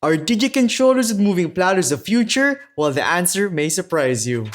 Are DJ controllers with moving platters the future? Well, the answer may surprise you.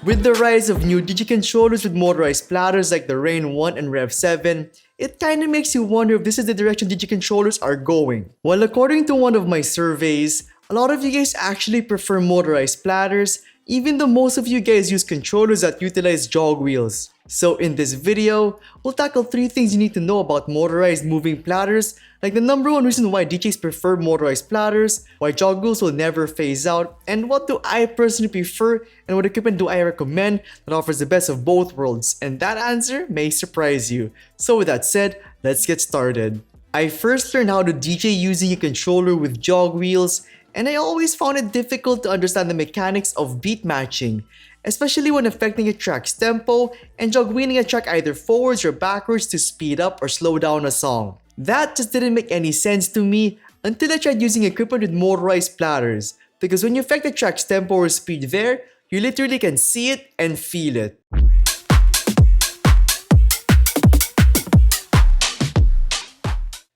With the rise of new DJ controllers with motorized platters like the Rain 1 and Rev 7, it kinda makes you wonder if this is the direction DJ controllers are going. Well, according to one of my surveys, a lot of you guys actually prefer motorized platters, even though most of you guys use controllers that utilize jog wheels. So in this video, we'll tackle 3 things you need to know about motorized moving platters, like the number 1 reason why DJs prefer motorized platters, why jog wheels will never phase out, and what do I personally prefer and what equipment do I recommend that offers the best of both worlds, and that answer may surprise you. So with that said, let's get started. I first learned how to DJ using a controller with jog wheels, and I always found it difficult to understand the mechanics of beat matching, especially when affecting a track's tempo and jog wheeling a track either forwards or backwards to speed up or slow down a song. That just didn't make any sense to me until I tried using equipment with motorized platters, because when you affect the track's tempo or speed there, you literally can see it and feel it.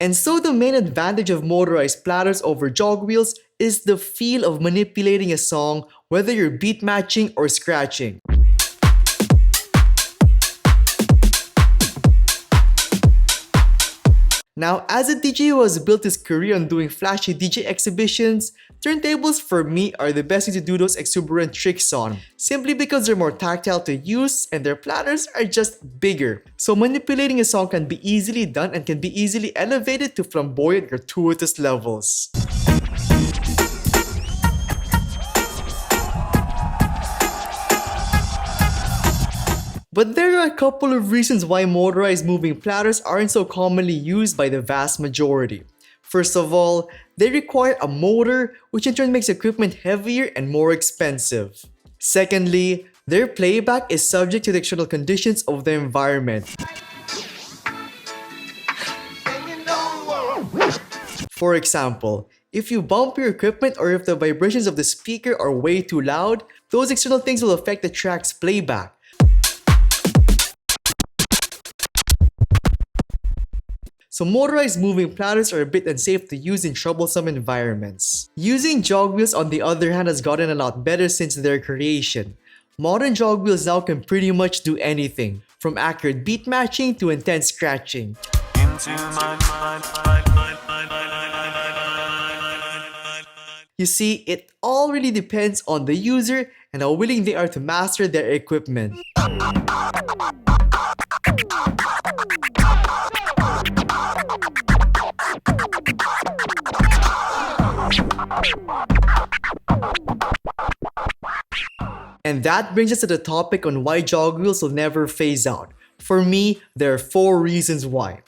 And so the main advantage of motorized platters over jog wheels is the feel of manipulating a song, whether you're beat matching or scratching. Now, as a DJ who has built his career on doing flashy DJ exhibitions, turntables for me are the best way to do those exuberant tricks on, simply because they're more tactile to use and their platters are just bigger. So manipulating a song can be easily done and can be easily elevated to flamboyant, gratuitous levels. But there are a couple of reasons why motorized moving platters aren't so commonly used by the vast majority. First of all, they require a motor, which in turn makes equipment heavier and more expensive. Secondly, their playback is subject to the external conditions of the environment. For example, if you bump your equipment or if the vibrations of the speaker are way too loud, those external things will affect the track's playback. So motorized moving platters are a bit unsafe to use in troublesome environments. Using jog wheels on the other hand has gotten a lot better since their creation. Modern jog wheels now can pretty much do anything, from accurate beat matching to intense scratching. You see, it all really depends on the user and how willing they are to master their equipment. And that brings us to the topic on why jog wheels will never phase out. For me, there are 4 reasons why.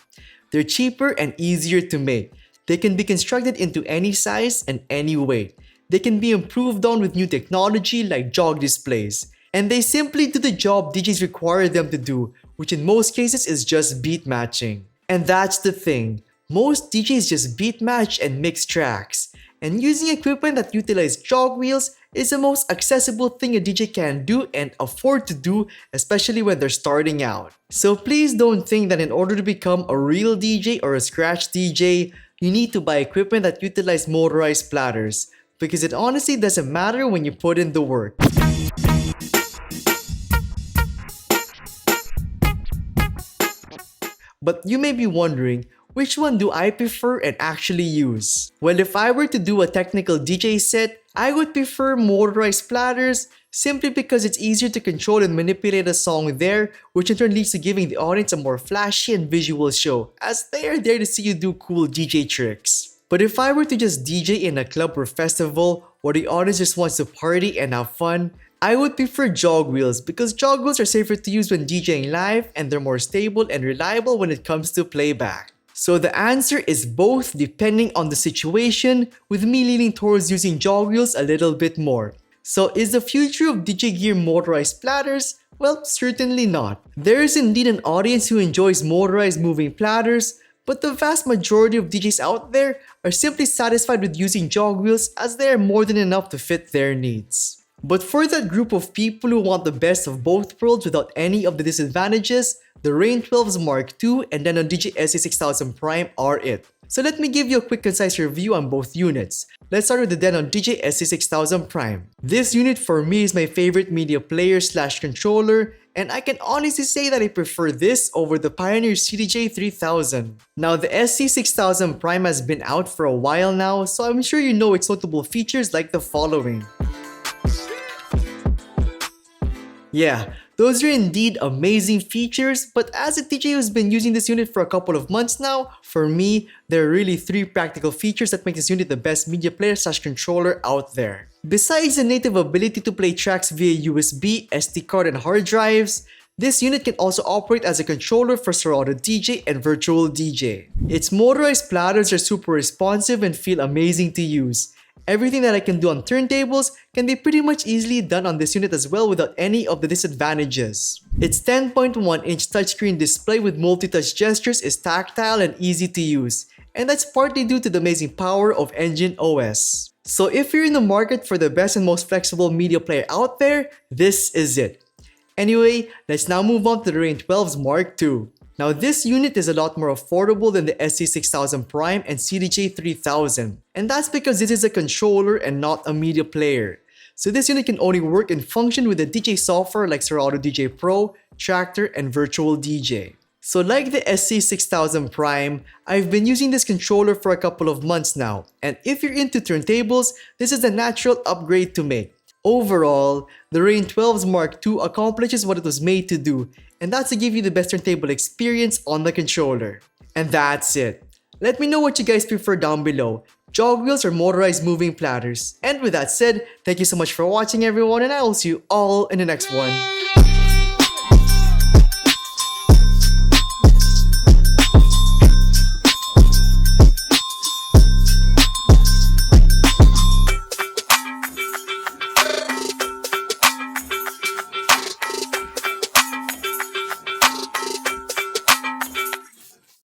They're cheaper and easier to make. They can be constructed into any size and any weight. They can be improved on with new technology like jog displays. And they simply do the job DJs require them to do, which in most cases is just beat matching. And that's the thing. Most DJs just beat match and mix tracks. And using equipment that utilize jog wheels is the most accessible thing a DJ can do and afford to do, especially when they're starting out. So please don't think that in order to become a real DJ or a scratch DJ, you need to buy equipment that utilize motorized platters, because it honestly doesn't matter when you put in the work. But you may be wondering, which one do I prefer and actually use? Well, if I were to do a technical DJ set, I would prefer motorized platters simply because it's easier to control and manipulate a song there, which in turn leads to giving the audience a more flashy and visual show, as they are there to see you do cool DJ tricks. But if I were to just DJ in a club or festival where the audience just wants to party and have fun, I would prefer jog wheels because jog wheels are safer to use when DJing live and they're more stable and reliable when it comes to playback. So the answer is both depending on the situation, with me leaning towards using jog wheels a little bit more. So is the future of DJ gear motorized platters? Well, certainly not. There is indeed an audience who enjoys motorized moving platters, but the vast majority of DJs out there are simply satisfied with using jog wheels as they are more than enough to fit their needs. But for that group of people who want the best of both worlds without any of the disadvantages, the Rain 12's Mark II and then a DJ SC6000 Prime are it. So let me give you a quick concise review on both units. Let's start with the Denon DJ SC6000 Prime. This unit for me is my favorite media player slash controller, and I can honestly say that I prefer this over the Pioneer CDJ3000. Now the SC6000 Prime has been out for a while now, so I'm sure you know its notable features like the following. Yeah, those are indeed amazing features, but as a DJ who's been using this unit for a couple of months now, for me, there are really 3 practical features that make this unit the best media player slash controller out there. Besides the native ability to play tracks via USB, SD card, and hard drives, this unit can also operate as a controller for Serato DJ and Virtual DJ. Its motorized platters are super responsive and feel amazing to use. Everything that I can do on turntables can be pretty much easily done on this unit as well without any of the disadvantages. Its 10.1-inch touchscreen display with multi-touch gestures is tactile and easy to use, and that's partly due to the amazing power of Engine OS. So if you're in the market for the best and most flexible media player out there, this is it. Anyway, let's now move on to the Rain 12's Mark II. Now this unit is a lot more affordable than the SC6000 Prime and CDJ3000, and that's because this is a controller and not a media player. So this unit can only work and function with the DJ software like Serato DJ Pro, Tractor, and Virtual DJ. So like the SC6000 Prime, I've been using this controller for a couple of months now, and if you're into turntables, this is a natural upgrade to make. Overall, the Rain 12's Mark II accomplishes what it was made to do, and that's to give you the best turntable experience on the controller. And that's it. Let me know what you guys prefer down below, jog wheels or motorized moving platters. And with that said, thank you so much for watching everyone, and I will see you all in the next one.